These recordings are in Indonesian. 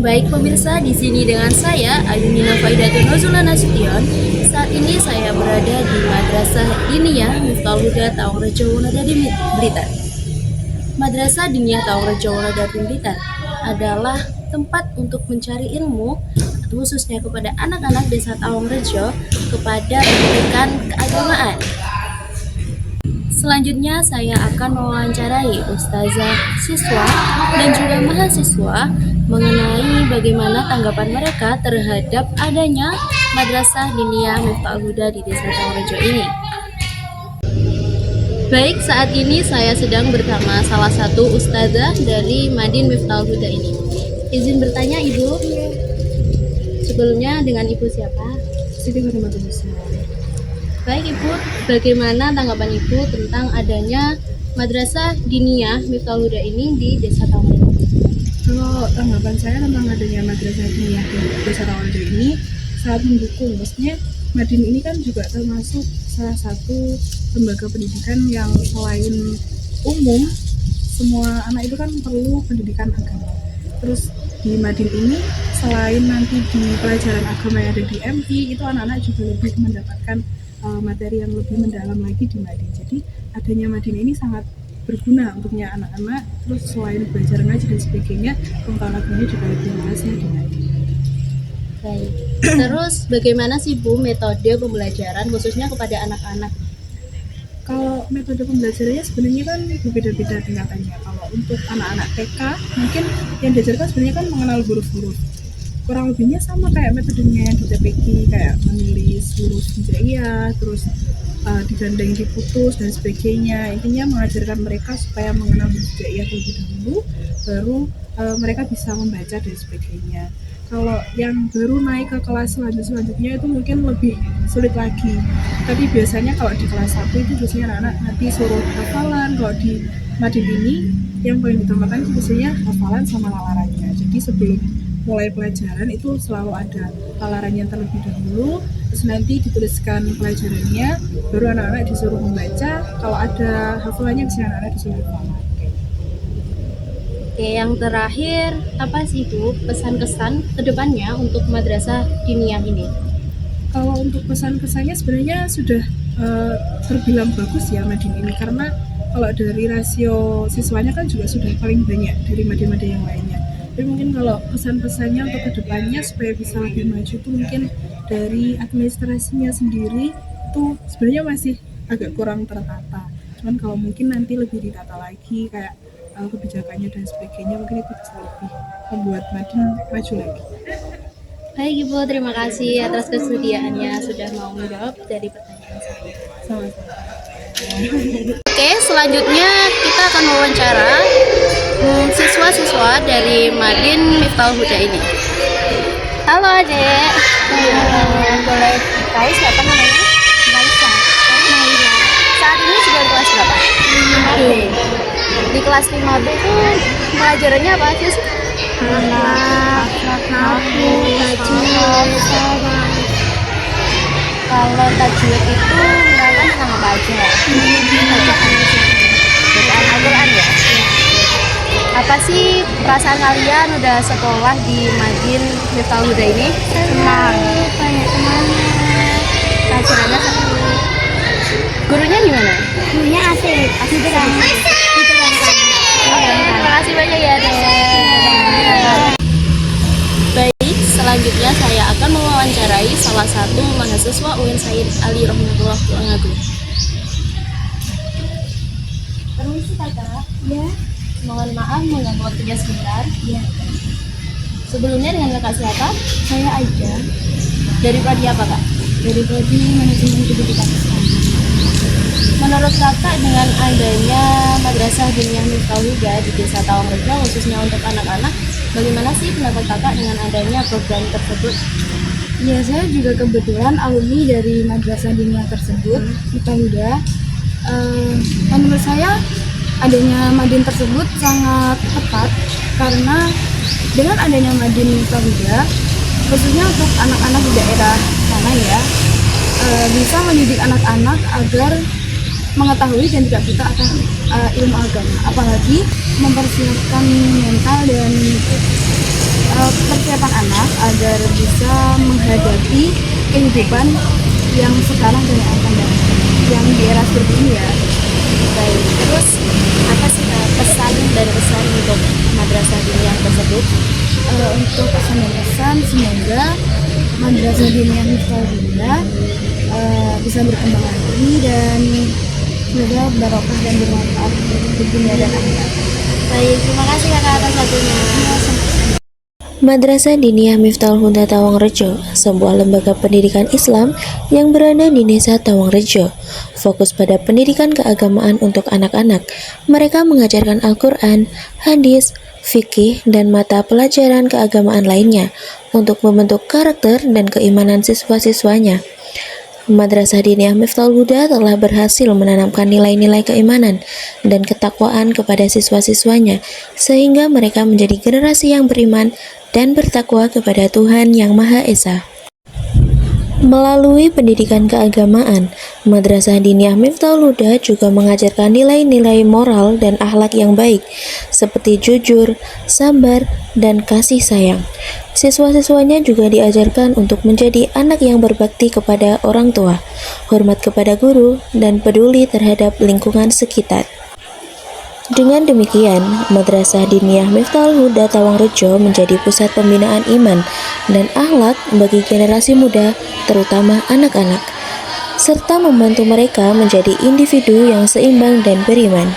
Baik pemirsa, di sini dengan saya Ayunina Faidatun Rozula Nasution. Saat ini saya berada di Madrasah Diniyah Miftahul Huda Tawangrejo Wonodadi Blitar. Madrasah Diniyah Tawangrejo Wonodadi Blitar adalah tempat untuk mencari ilmu, khususnya kepada anak-anak desa Tawangrejo kepada pendidikan keagamaan. Selanjutnya saya akan mewawancarai ustazah siswa dan juga mahasiswa mengenai bagaimana tanggapan mereka terhadap adanya Madrasah Diniyah Miftahul Huda di Desa Tawangrejo ini. Baik, saat ini saya sedang bersama salah satu ustazah dari Madin Miftahul Huda ini. Izin bertanya Ibu, sebelumnya dengan Ibu siapa? Siti Fatimah Nisa. Baik Ibu, bagaimana tanggapan Ibu tentang adanya Madrasah Diniyah Miftahul Huda ini di Desa Tawangrejo? Kalau tanggapan saya tentang adanya Madrasah Diniyah di Desa Tawangrejo ini sangat mendukung. Maksudnya Madin ini kan juga termasuk salah satu lembaga pendidikan yang selain umum, semua anak itu kan perlu pendidikan agama. Terus di Madin ini selain nanti di pelajaran agama yang ada di MI, itu anak-anak juga lebih mendapatkan materi yang lebih mendalam lagi di Madin. Jadi adanya Madin ini sangat berguna untuknya anak-anak. Terus selain belajar ngaji dan sebagainya, pengetahuan agamanya juga lebih luas ya di Madin. Baik. Terus bagaimana sih Bu metode pembelajaran khususnya kepada anak-anak? Kalau metode pembelajarannya sebenarnya kan berbeda-beda tingkatannya. Kalau untuk anak-anak TK, mungkin yang diajarkan sebenarnya kan mengenal huruf-huruf. Kurang lebihnya sama kayak metodenya di TPQ, kayak menulis huruf hijaiyah, terus digandeng, diputus dan sebagainya. Intinya mengajarkan mereka supaya mengenal huruf hijaiyah terlebih dahulu, baru mereka bisa membaca dan sebagainya. Kalau yang baru naik ke kelas selanjutnya itu mungkin lebih sulit lagi. Tapi biasanya kalau di kelas 1 itu biasanya anak-anak nanti suruh hafalan. Kalau di Madin ini yang paling utamakan itu biasanya hafalan sama lalarannya. Jadi sebelum mulai pelajaran itu selalu ada lalarannya terlebih dahulu, terus nanti dituliskan pelajarannya, baru anak-anak disuruh membaca. Kalau ada hafalannya biasanya anak-anak disuruh hafalan. Oke, yang terakhir apa sih Bu pesan-kesan kedepannya untuk Madrasah Diniyah ini? Kalau untuk pesan-kesannya sebenarnya sudah terbilang bagus ya Madin ini, karena kalau dari rasio siswanya kan juga sudah paling banyak dari Madin-Madin yang lainnya. Tapi mungkin kalau pesan-pesannya untuk kedepannya supaya bisa lebih maju itu mungkin dari administrasinya sendiri itu sebenarnya masih agak kurang tertata. Cuman kalau mungkin nanti lebih ditata lagi kayak kebijakannya dan sebagainya, mungkin itu bisa lebih membuat Madin maju lagi. Baik Ibu, terima kasih atas kesediaannya sudah mau menjawab dari pertanyaan saya. Sama-sama. Oke, selanjutnya kita akan wawancara siswa-siswa dari Madin Miftahul Huda ini. Halo Adek. Boleh tahu siapa namanya? Maisa. Saat ini sudah di kelas berapa? 5B. Di kelas 5B itu pelajarannya apa aja sih? Kalau tajwid itu menerangkan tentang apa aja? Bacaan Al-Quran ya? Apa sih perasaan kalian udah sekolah di Madin Miftahul Huda ini? Senang, banyak temannya, Pelajarannya seru. Gurunya gimana? gurunya asik, asik banget. Oke, terima kasih banyak ya Dek. Baik, selanjutnya saya akan mewawancarai salah satu mahasiswa UIN Said Ali Rahmatullah Tulungagung. Permisi kakak. Ya, Mohon maaf mengganggu waktunya sebentar. ya. Sebelumnya dengan kakak siapa? Saya Aida Dari prodi apa kak? dari prodi manajemen pendidikan Islam. Menurut kakak dengan adanya Madrasah Diniyah Miftahul Huda di Desa Tawangrejo khususnya untuk anak-anak, bagaimana sih pendapat kakak dengan adanya program tersebut? Ya, saya juga kebetulan alumni dari madrasah diniyah tersebut, Miftahul Huda. Menurut saya adanya Madin tersebut sangat tepat karena dengan adanya Madin Miftahul Huda, khususnya untuk anak-anak di daerah sana ya, bisa mendidik anak-anak agar mengetahui dan juga buta akan ilmu agama, apalagi mempersiapkan mental dan persiapan anak agar bisa menghadapi kehidupan yang sekarang dan yang akan datang, yang di era seperti ini ya. Baik, terus apa sih pesan dan kesan untuk madrasah diniyah tersebut? Untuk pesan dan kesan, semoga Madrasah Diniyah Miftahul Huda bisa berkembang lagi dan semoga barokah dan bermanfaat untuk dunia dan akhirat. Baik, terima kasih kakak atas waktunya. Madrasah Diniyah Miftahul Huda Tawangrejo, sebuah lembaga pendidikan Islam yang berada di Desa Tawangrejo, fokus pada pendidikan keagamaan untuk anak-anak. Mereka mengajarkan Al-Quran, hadis, fikih, dan mata pelajaran keagamaan lainnya untuk membentuk karakter dan keimanan siswa-siswanya. Madrasah Diniyah Miftahul Huda telah berhasil menanamkan nilai-nilai keimanan dan ketakwaan kepada siswa-siswanya, sehingga mereka menjadi generasi yang beriman dan bertakwa kepada Tuhan Yang Maha Esa. Melalui pendidikan keagamaan, Madrasah Diniyah Miftahul Huda juga mengajarkan nilai-nilai moral dan akhlak yang baik, seperti jujur, sabar, dan kasih sayang. Siswa-siswanya juga diajarkan untuk menjadi anak yang berbakti kepada orang tua, hormat kepada guru, dan peduli terhadap lingkungan sekitar. Dengan demikian, Madrasah Diniyah Miftahul Huda Tawangrejo menjadi pusat pembinaan iman dan akhlak bagi generasi muda, terutama anak-anak, serta membantu mereka menjadi individu yang seimbang dan beriman.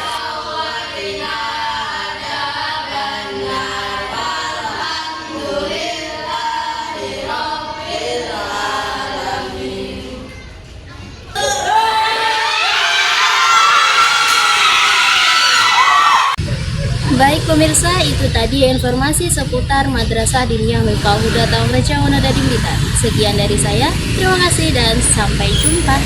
Baik pemirsa, itu tadi informasi seputar Madrasah Diniyah Miftahul Huda Tawangrejo Wonodadi Blitar. Sekian dari saya, terima kasih dan sampai jumpa.